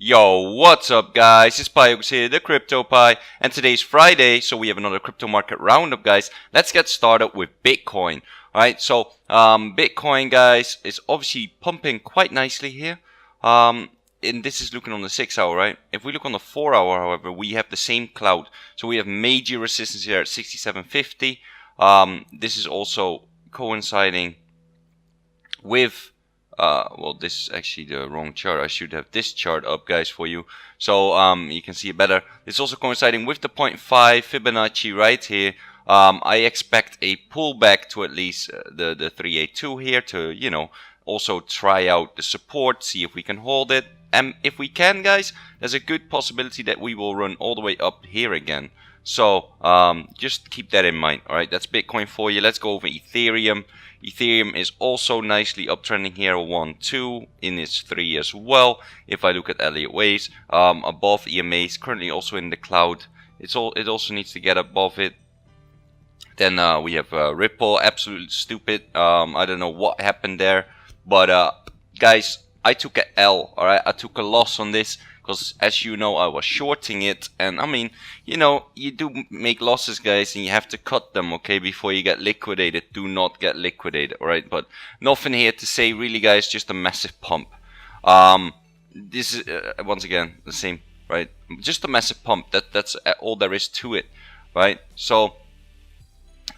Yo, what's up guys? It's Pygoz here, the Crypto Pie, and today's Friday, so we have another crypto market roundup, guys. Let's get started with Bitcoin. Alright, so Bitcoin, guys, is obviously pumping quite nicely here. And this is looking on the 6 hour, right? If we look on the 4 hour, however, we have the same cloud. So we have major resistance here at 6750. This is also coinciding with well, this is actually the wrong chart. I should have this chart up, guys, for you, so you can see it better. It's also coinciding with the 0.5 Fibonacci right here. I expect a pullback to at least the 382 here to, you know, also try out the support, see if we can hold it. And if we can, guys, there's a good possibility that we will run all the way up here again. So just keep that in mind. All right, that's Bitcoin for you. Let's go over Ethereum. Ethereum is also nicely uptrending here, 1, 2 in its 3 as well. If I look at Elliott waves, above EMAs, currently also in the cloud. It also needs to get above it. Then we have Ripple, absolutely stupid. I don't know what happened there, but guys, I took a L. All right, I took a loss on this. Because, as you know, I was shorting it, and I mean, you know, you do make losses, guys, and you have to cut them, okay, before you get liquidated. Do not get liquidated, alright? But nothing here to say, really, guys, just a massive pump. This is, once again, the same, right? Just a massive pump. That's all there is to it, right? So,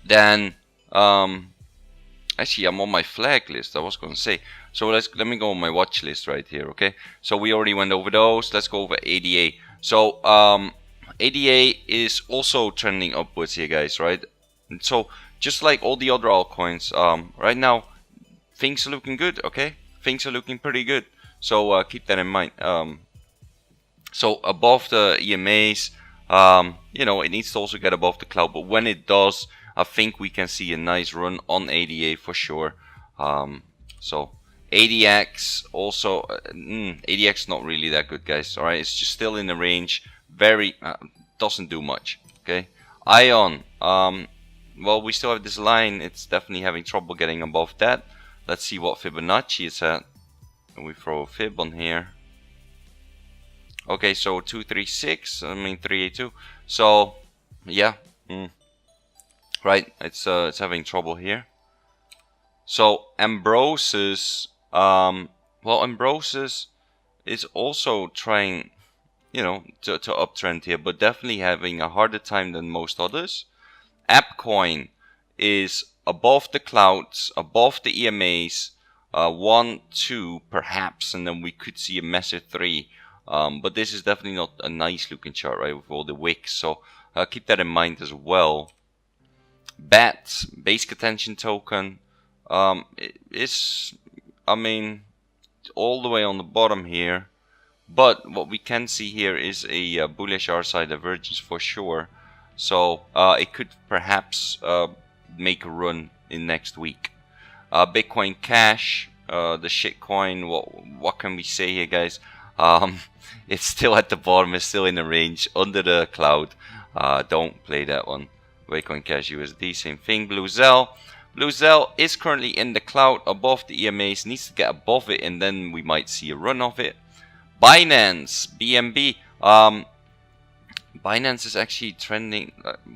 then, actually, I'm on my flag list, I was going to say. So let me go on my watch list right here, okay? So we already went over those. Let's go over ADA. So ADA is also trending upwards here, guys, right? And so just like all the other altcoins, right now, things are looking good, okay? Things are looking pretty good. So keep that in mind. So above the EMAs, you know, it needs to also get above the cloud. But when it does, I think we can see a nice run on ADA for sure. So ADX also, ADX not really that good, guys. All right, it's just still in the range. Very doesn't do much. Okay, Ion. Well, we still have this line. It's definitely having trouble getting above that. Let's see what Fibonacci is at. And we throw a fib on here. Okay, so 236. I mean 382. So yeah. Right, it's having trouble here. So Ambrosis, well, Ambrosis is also trying, you know, to uptrend here, but definitely having a harder time than most others. AppCoin is above the clouds, above the EMAs, 1, 2 perhaps, and then we could see a massive 3. But this is definitely not a nice looking chart, right, with all the wicks. So keep that in mind as well. BAT, basic attention token, is, I mean, all the way on the bottom here. But what we can see here is a bullish RSI divergence for sure. So it could perhaps make a run in next week. Bitcoin Cash, the shitcoin, what can we say here, guys? It's still at the bottom, it's still in the range, under the cloud. Don't play that one. Bitcoin Cash USD, same thing. Blue Zell is currently in the cloud above the EMAs, needs to get above it, and then we might see a run of it. Binance, BNB. Binance is actually trending,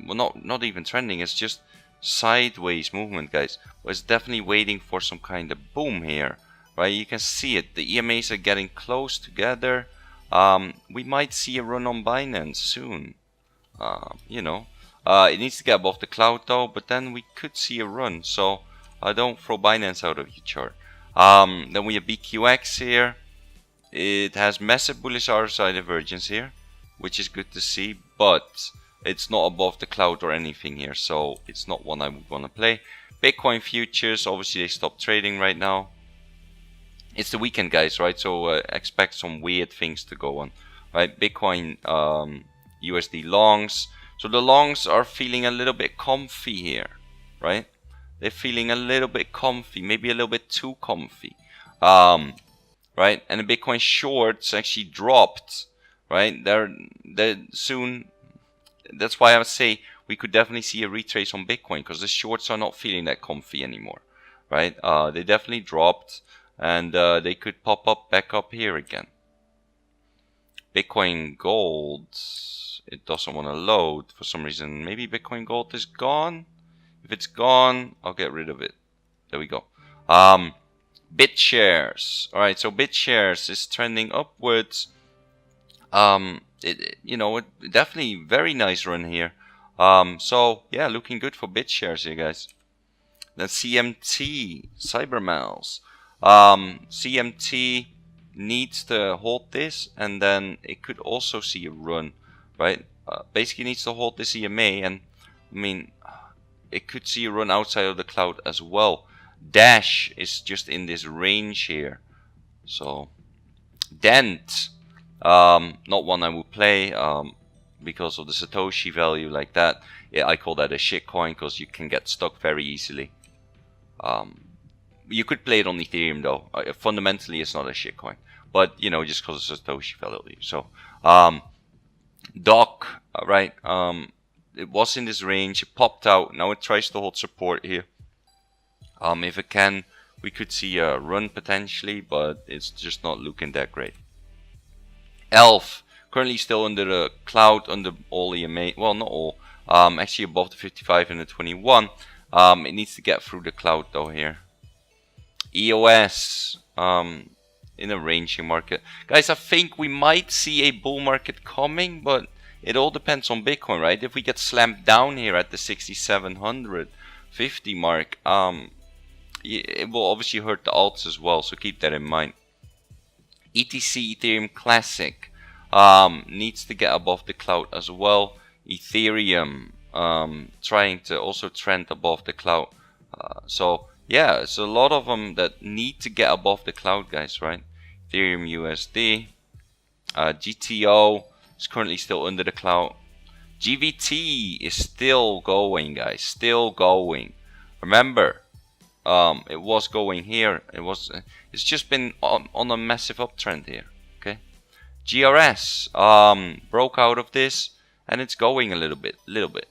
well, not even trending, it's just sideways movement, guys. But it's definitely waiting for some kind of boom here, right? You can see it. The EMAs are getting close together. We might see a run on Binance soon. You know. It needs to get above the cloud though, but then we could see a run. So don't throw Binance out of your chart. Then we have BQX here. It has massive bullish RSI divergence here, which is good to see, but it's not above the cloud or anything here, so it's not one I would want to play. Bitcoin futures, obviously they stopped trading right now. It's the weekend, guys, right? So expect some weird things to go on, right? Bitcoin USD longs. So the longs are feeling a little bit comfy here, right? They're feeling a little bit comfy, maybe a little bit too comfy, right? And the Bitcoin shorts actually dropped, right? They're soon. That's why I would say we could definitely see a retrace on Bitcoin, because the shorts are not feeling that comfy anymore, right? They definitely dropped, and they could pop up back up here again. Bitcoin Gold, it doesn't want to load for some reason. Maybe Bitcoin Gold is gone. If it's gone, I'll get rid of it. There we go. BitShares. All right, so BitShares is trending upwards. It definitely very nice run here. So yeah, looking good for BitShares here, guys. Then CMT, CyberMouse. CMT needs to hold this, and then it could also see a run, right? Basically needs to hold this EMA, and I mean, it could see a run outside of the cloud as well. Dash is just in this range here. So Dent, not one I would play because of the Satoshi value like that. Yeah, I call that a shit coin because you can get stuck very easily. You could play it on Ethereum though. Fundamentally, it's not a shit coin, but just because of Satoshi value. So Doc, right? It was in this range. It popped out. Now it tries to hold support here. If it can, we could see a run potentially, but it's just not looking that great. ELF, currently still under the cloud, under all EMA. Well, not all. Actually above the 55 and the 21. It needs to get through the cloud though here. EOS, in a ranging market. Guys, I think we might see a bull market coming, but it all depends on Bitcoin, right? If we get slammed down here at the 6,750 mark, it will obviously hurt the alts as well, so keep that in mind. ETC, Ethereum Classic, needs to get above the cloud as well. Ethereum, trying to also trend above the cloud. So yeah, it's a lot of them that need to get above the cloud, guys, right? Ethereum USD, GTO is currently still under the cloud. GVT is still going, guys, still going. Remember, it was going here. It's just been on a massive uptrend here. Okay, GRS broke out of this, and it's going a little bit,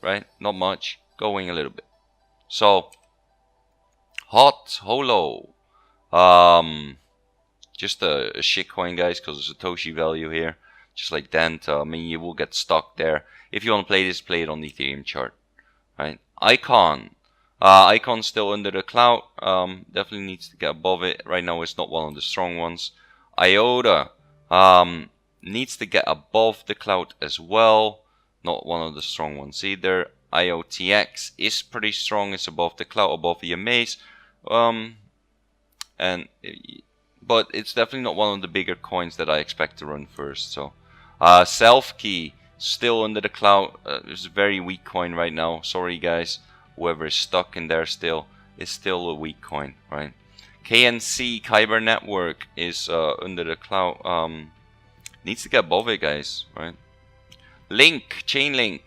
right? Not much, going a little bit. So Hot Holo, just a shit coin, guys, because of Satoshi value here, just like Dent. I mean, you will get stuck there. If you want to play this, play it on the Ethereum chart, right? Icon. Icon's still under the cloud. Definitely needs to get above it. Right now, it's not one of the strong ones. IOTA needs to get above the cloud as well. Not one of the strong ones either. IOTX is pretty strong. It's above the cloud, above the EMAs. But it's definitely not one of the bigger coins that I expect to run first. So, Selfkey still under the cloud. It's a very weak coin right now. Sorry, guys. Whoever is stuck in there still is still a weak coin, right? KNC, Kyber Network, is under the cloud. Needs to get above it, guys, right? Link, Chainlink,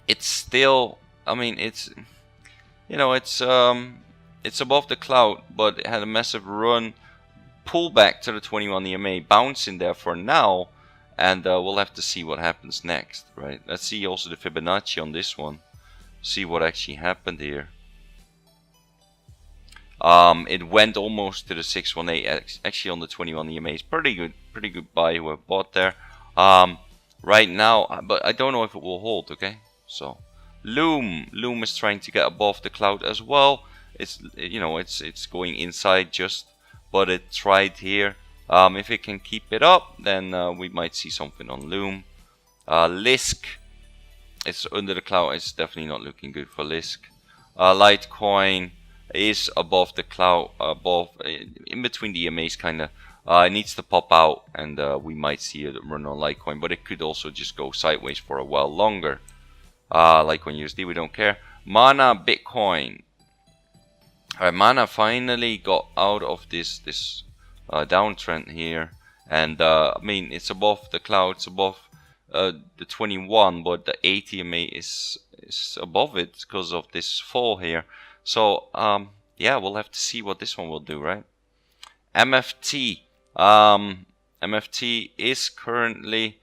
it's still, I mean, it's above the cloud, but it had a massive run, pull back to the 21 EMA, bouncing there for now, and we'll have to see what happens next, right? Let's see also the Fibonacci on this one. See what actually happened here. It went almost to the 618, actually on the 21 EMA. It's pretty good buy who have bought there. Right now, but I don't know if it will hold. Okay, so Loom is trying to get above the cloud as well. It's it's going inside just, but it tried here. If it can keep it up, then we might see something on Loom. Lisk. It's under the cloud. It's definitely not looking good for Lisk. Litecoin is above the cloud, in between the EMAs, kind of. It needs to pop out, and we might see it run on Litecoin, but it could also just go sideways for a while longer. Litecoin USD, we don't care. Mana Bitcoin. Alright, Mana finally got out of this downtrend here, and I mean, it's above the cloud. It's above the 21, but the 80 EMA is above it because of this fall here. So yeah, we'll have to see what this one will do, right? MFT. MFT is currently,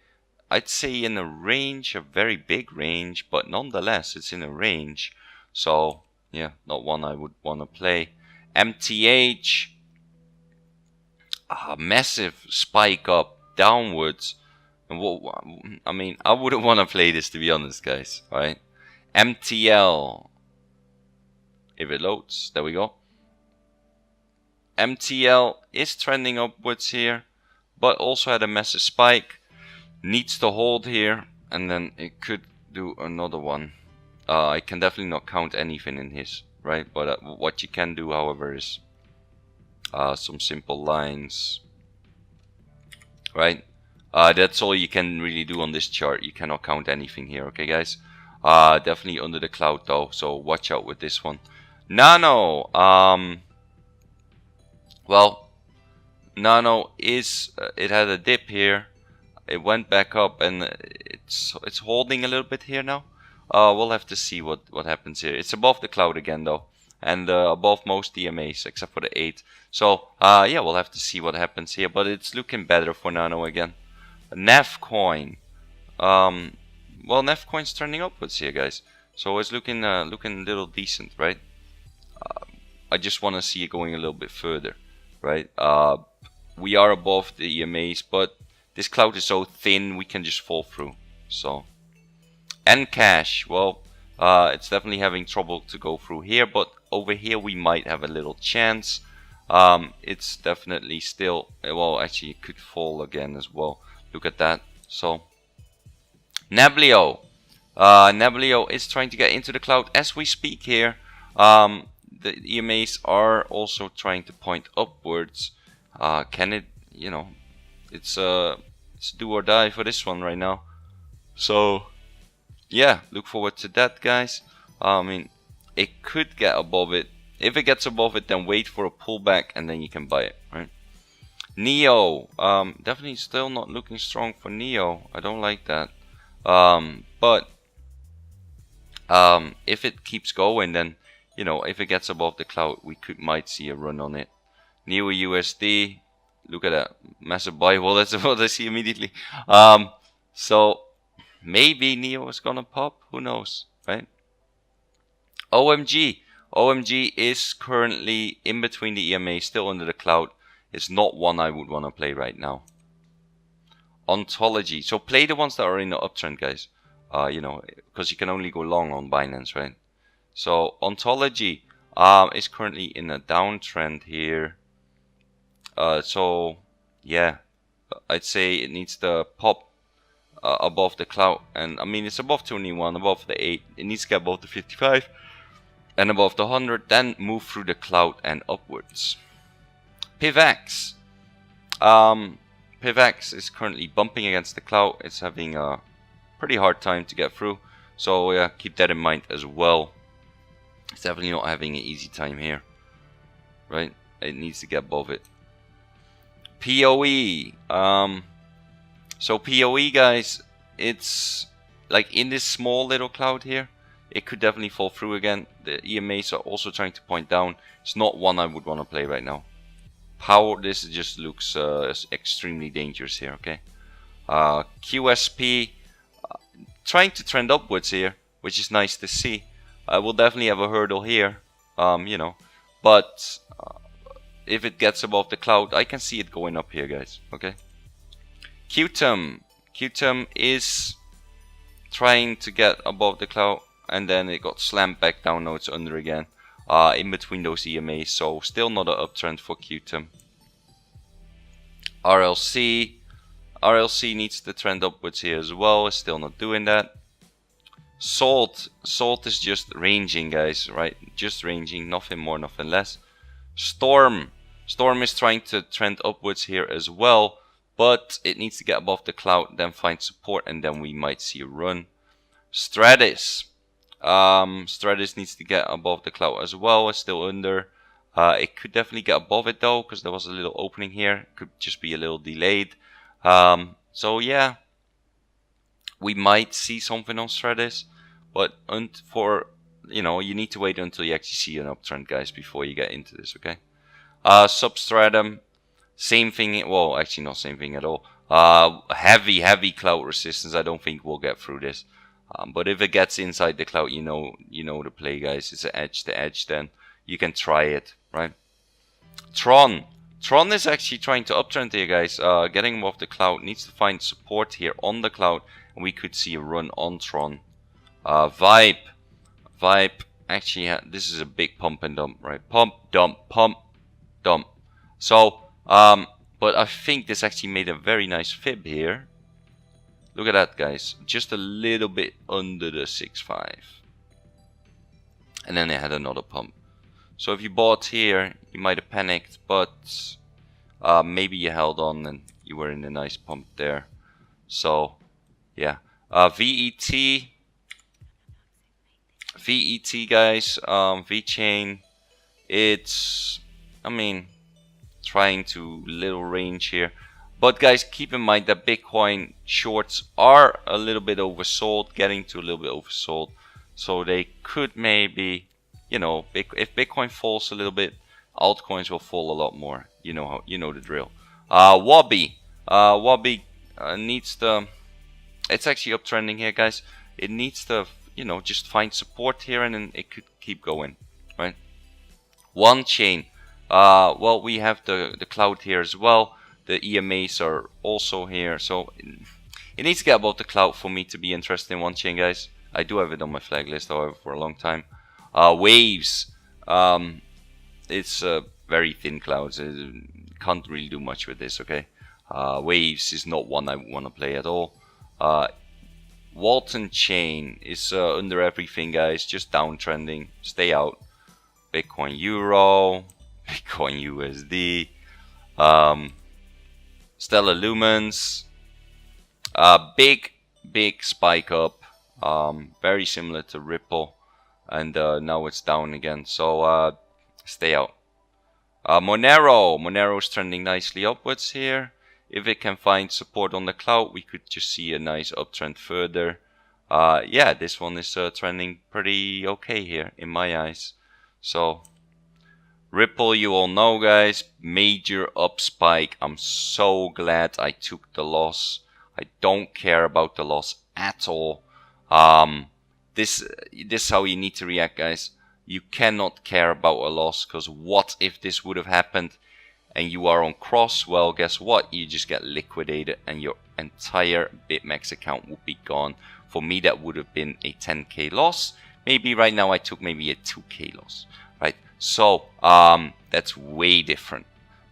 I'd say, in a range, a very big range, but nonetheless it's in a range. So yeah, not one I would want to play. MTH, massive spike up downwards. And what I mean, I wouldn't want to play this, to be honest, guys. Right? MTL. If it loads, there we go. MTL is trending upwards here, but also had a massive spike. Needs to hold here, and then it could do another one. I can definitely not count anything in his, right? But what you can do, however, is some simple lines, right? That's all you can really do on this chart. You cannot count anything here, okay, guys? Definitely under the cloud though, so watch out with this one. Nano, well, Nano is it had a dip here. It went back up, and it's holding a little bit here now. We'll have to see what happens here. It's above the cloud again though, and above most DMAs except for the 8. So yeah, we'll have to see what happens here, but it's looking better for Nano again. Navcoin, well, Navcoin's turning upwards here, guys. So it's looking looking a little decent, right? I just want to see it going a little bit further, right? We are above the EMAs, but this cloud is so thin we can just fall through. So, and cash, well, it's definitely having trouble to go through here, but over here we might have a little chance. It's definitely still, well, actually it could fall again as well. Look at that. So Nablio, Nablio is trying to get into the cloud as we speak here. The EMAs are also trying to point upwards. Can it, you know, it's do or die for this one right now. So yeah, look forward to that, guys. I mean, it could get above it. If it gets above it, then wait for a pullback and then you can buy it, right? Neo, definitely still not looking strong for Neo. I don't like that. But if it keeps going, then, you know, if it gets above the cloud, we might see a run on it. Neo USD, look at that massive buy. Well, that's what I see immediately. So maybe Neo is gonna pop. Who knows, right? OMG. OMG is currently in between the EMA, still under the cloud. It's not one I would want to play right now. Ontology. So play the ones that are in the uptrend, guys. You know, because you can only go long on Binance, right? So Ontology is currently in a downtrend here. So yeah, I'd say it needs to pop above the cloud. And I mean, it's above 21, above the 8. It needs to get above the 55 and above the 100, then move through the cloud and upwards. Pygoz. Pygoz is currently bumping against the cloud. It's having a pretty hard time to get through. So yeah, keep that in mind as well. It's definitely not having an easy time here, right? It needs to get above it. POE. So POE, guys, it's like in this small little cloud here. It could definitely fall through again. The EMAs are also trying to point down. It's not one I would want to play right now. Power, this just looks extremely dangerous here, okay? QSP, trying to trend upwards here, which is nice to see. We'll definitely have a hurdle here, you know. But if it gets above the cloud, I can see it going up here, guys, okay? QTUM is trying to get above the cloud, and then it got slammed back down. Now it's under again, in between those EMAs. So still not an uptrend for QTUM. RLC needs to trend upwards here as well. It's still not doing that. Salt is just ranging, guys, right? Just ranging, nothing more, nothing less. Storm is trying to trend upwards here as well, but it needs to get above the cloud, then find support, and then we might see a run. Stratus needs to get above the cloud as well. It's still under. It could definitely get above it though, because there was a little opening here. Could just be a little delayed. So yeah, we might see something on Stratus, but for, you know, you need to wait until you actually see an uptrend, guys, before you get into this, okay? Substratum, same thing. Well, actually not same thing at all. Heavy cloud resistance. I don't think we'll get through this. But if it gets inside the cloud, you know the play, guys. It's an edge to edge. Then you can try it, right? Tron Tron is actually trying to uptrend here, guys. Getting him off the cloud. Needs to find support here on the cloud. And we could see a run on Tron. Vibe. Actually, this is a big pump and dump, right? Pump, dump, pump, dump. So, but I think this actually made a very nice fib here. Look at that, guys. Just a little bit under the 6.5. And then they had another pump. So if you bought here, you might have panicked, but maybe you held on and you were in a nice pump there. So, yeah. VET, guys. VeChain. It's, I mean, trying to little range here. But guys, keep in mind that Bitcoin shorts are a little bit oversold, getting to a little bit oversold. So they could maybe, you know, if Bitcoin falls a little bit, altcoins will fall a lot more. You know the drill. Wobby needs to. It's actually uptrending here, guys. It needs to, you know, just find support here, and then it could keep going, right? One chain. Well, we have the cloud here as well. The EMAs are also here, so it needs to get above the cloud for me to be interested in one chain, guys. I do have it on my flag list, however, for a long time. Waves. It's very thin clouds. Can't really do much with this, okay? Waves is not one I want to play at all. Walton Chain is under everything, guys. Just downtrending. Stay out. Bitcoin Euro. Bitcoin USD. Stellar Lumens. Big spike up. Very similar to Ripple. And now it's down again. So stay out. Monero's trending nicely upwards here. If it can find support on the cloud, we could just see a nice uptrend further. Yeah, this one is trending pretty okay here in my eyes. So Ripple, you all know, guys, major up spike. I'm so glad I took the loss. I don't care about the loss at all. This is how you need to react, guys. You cannot care about a loss, because what if this would have happened and you are on cross? Well, guess what? You just get liquidated and your entire BitMEX account would be gone. For me, that would have been a 10k loss. Maybe right now I took maybe a 2k loss, right? So that's way different,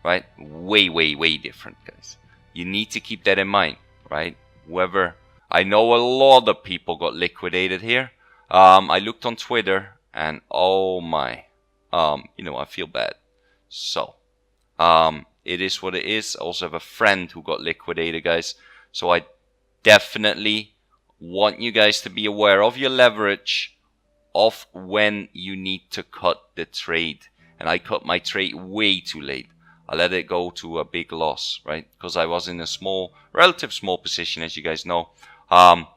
right? Way different, guys. You need to keep that in mind, right? Whoever, I know a lot of people got liquidated here. I looked on Twitter and oh my, you know, I feel bad. So it is what it is. I also have a friend who got liquidated, guys. So I definitely want you guys to be aware of your leverage, of when you need to cut the trade. And I cut my trade way too late. I let it go to a big loss, right? Because I was in a relative small position, as you guys know. And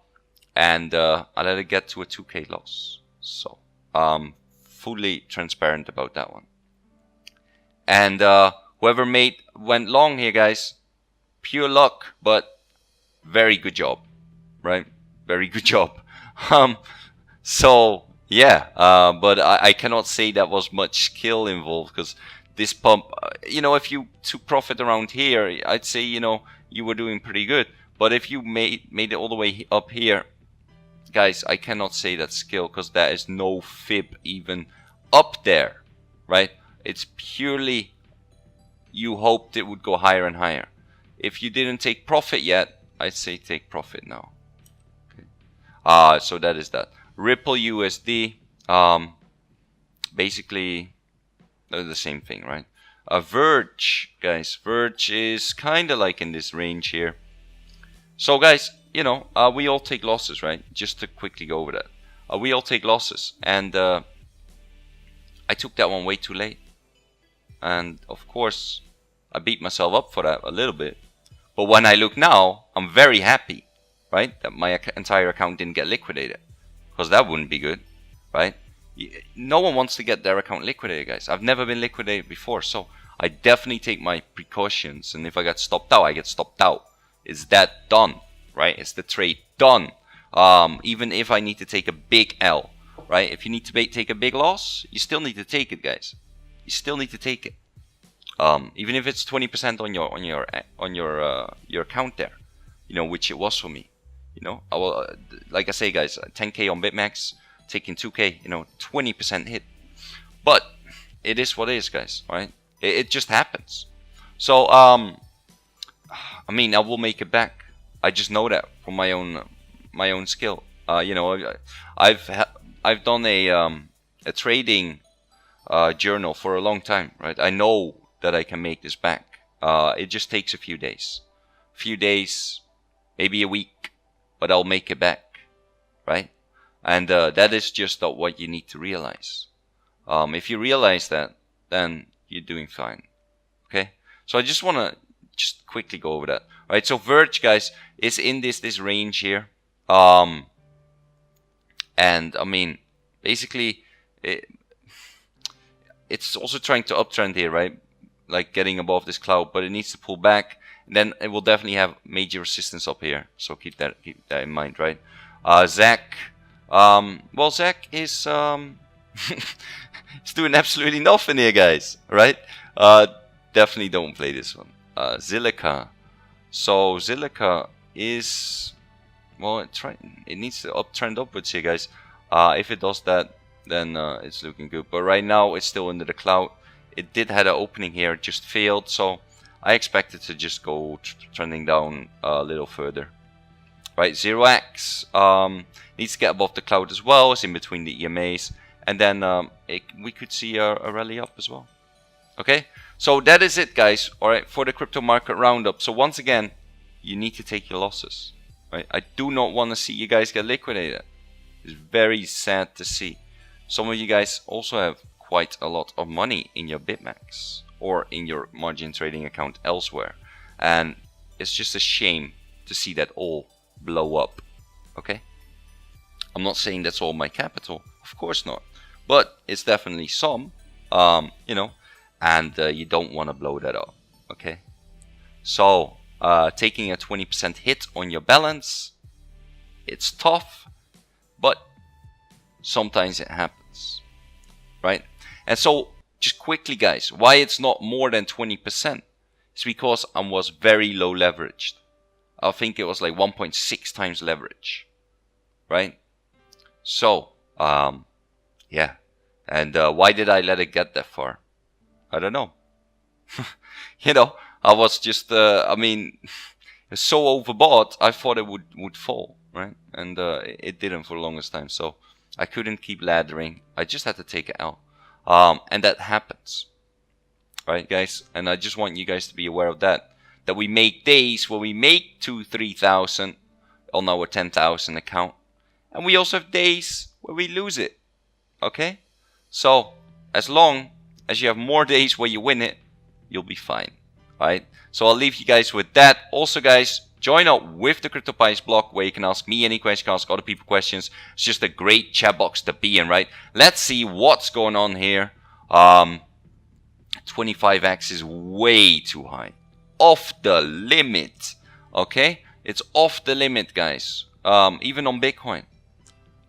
I let it get to a 2k loss. So fully transparent about that one. And whoever went long here, guys, pure luck, but very good job, right? Very good job. So yeah, but I cannot say that was much skill involved, because this pump, you know, if you took profit around here, I'd say, you know, you were doing pretty good. But if you made it all the way up here, guys, I cannot say that's skill, because there is no fib even up there, right? It's purely you hoped it would go higher and higher. If you didn't take profit yet, I'd say take profit now. Okay. So that is that. Ripple USD, basically they're the same thing, right? Verge, guys, Verge is kind of like in this range here. So guys, you know, we all take losses, right? Just to quickly go over that. We all take losses, and I took that one way too late. And of course, I beat myself up for that a little bit. But when I look now, I'm very happy, right? That my entire account didn't get liquidated. Because that wouldn't be good, right? No one wants to get their account liquidated, guys. I've never been liquidated before, so I definitely take my precautions. And if I get stopped out, I get stopped out. Is that done, right? Is the trade done? Even if I need to take a big L, right? If you need to take a big loss, you still need to take it, guys. You still need to take it. Even if it's 20% on your account there, you know, which it was for me. You know, I will, like I say, guys, 10k on BitMax, taking 2k, you know, 20% hit. But it is what it is, guys. Right? It just happens. So I mean, I will make it back. I just know that from my own skill. You know, I've done a trading journal for a long time, right? I know that I can make this back. It just takes a few days, maybe a week, but I'll make it back, right? And that is just what you need to realize. If you realize that, then you're doing fine. Okay, so I just want to quickly go over that. All right, so Verge, guys, is in this range here. And I mean, basically, it's also trying to uptrend here, right? Like getting above this cloud, but it needs to pull back. And then it will definitely have major resistance up here. So keep that in mind, right? Zach, well, Zach is he's doing absolutely nothing here, guys. Right? Definitely don't play this one. Zilica. So Zilica is, well, it needs to uptrend upwards here, guys. If it does that, then it's looking good. But right now, it's still under the cloud. It did have an opening here, it just failed. So I expect it to just go trending down a little further. Right, 0x needs to get above the cloud as well. It's in between the EMAs. And then we could see a rally up as well. Okay, so that is it, guys. All right, for the crypto market roundup. So once again, you need to take your losses. Right, I do not want to see you guys get liquidated. It's very sad to see. Some of you guys also have quite a lot of money in your BitMax or in your margin trading account elsewhere, and it's just a shame to see that all blow up. Okay, I'm not saying that's all my capital, of course not, but it's definitely some, you know, and you don't want to blow that up. Okay, so taking a 20% hit on your balance, it's tough, but sometimes it happens, right? And so just quickly, guys, why it's not more than 20% is because I was very low leveraged. I think it was like 1.6 times leverage, right? So yeah, and why did I let it get that far? I don't know. You know, I was just I mean, so overbought, I thought it would fall, right? And it didn't for the longest time, so I couldn't keep laddering. I just had to take it out. And that happens, right, guys? And I just want you guys to be aware of that. That we make days where we make 2,000-3,000 on our 10,000 account, and we also have days where we lose it. Okay, so as long as you have more days where you win it, you'll be fine, right? So I'll leave you guys with that. Also, guys, join up with the CryptoPygoz blog where you can ask me any question, you can ask other people questions. It's just a great chat box to be in, right? Let's see what's going on here. 25x is way too high. Off the limit. Okay? It's off the limit, guys. Even on Bitcoin.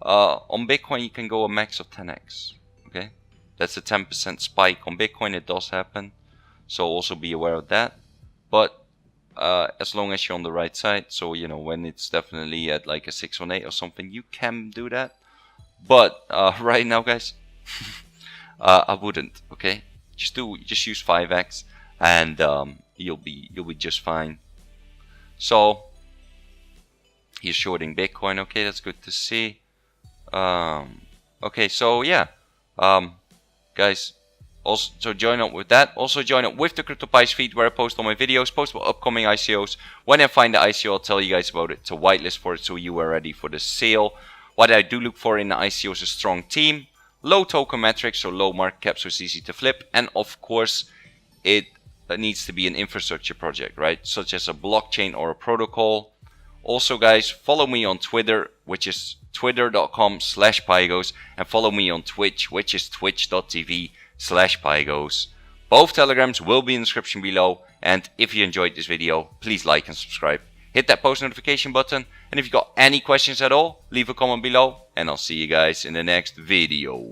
On Bitcoin, you can go a max of 10x. Okay? That's a 10% spike. On Bitcoin, it does happen. So also be aware of that. But as long as you're on the right side, so you know when it's definitely at like a 618 or something, you can do that. But right now, guys, I wouldn't. Okay, just use 5x, and you'll be just fine. So he's shorting Bitcoin. Okay, that's good to see. Okay, so yeah, guys. Also join up with that. Also join up with the CryptoPygoz feed where I post all my videos, post about upcoming ICOs. When I find the ICO, I'll tell you guys about it. To whitelist for it so you are ready for the sale. What I do look for in the ICO is a strong team, low token metrics, so low market cap, so it's easy to flip, and of course, it needs to be an infrastructure project, right? Such as a blockchain or a protocol. Also, guys, follow me on Twitter, which is twitter.com/Pygoz, and follow me on Twitch, which is twitch.tv/Pygoz. Both telegrams will be in the description below, and if you enjoyed this video, please like and subscribe. Hit that post notification button, and if you got any questions at all, leave a comment below, and I'll see you guys in the next video.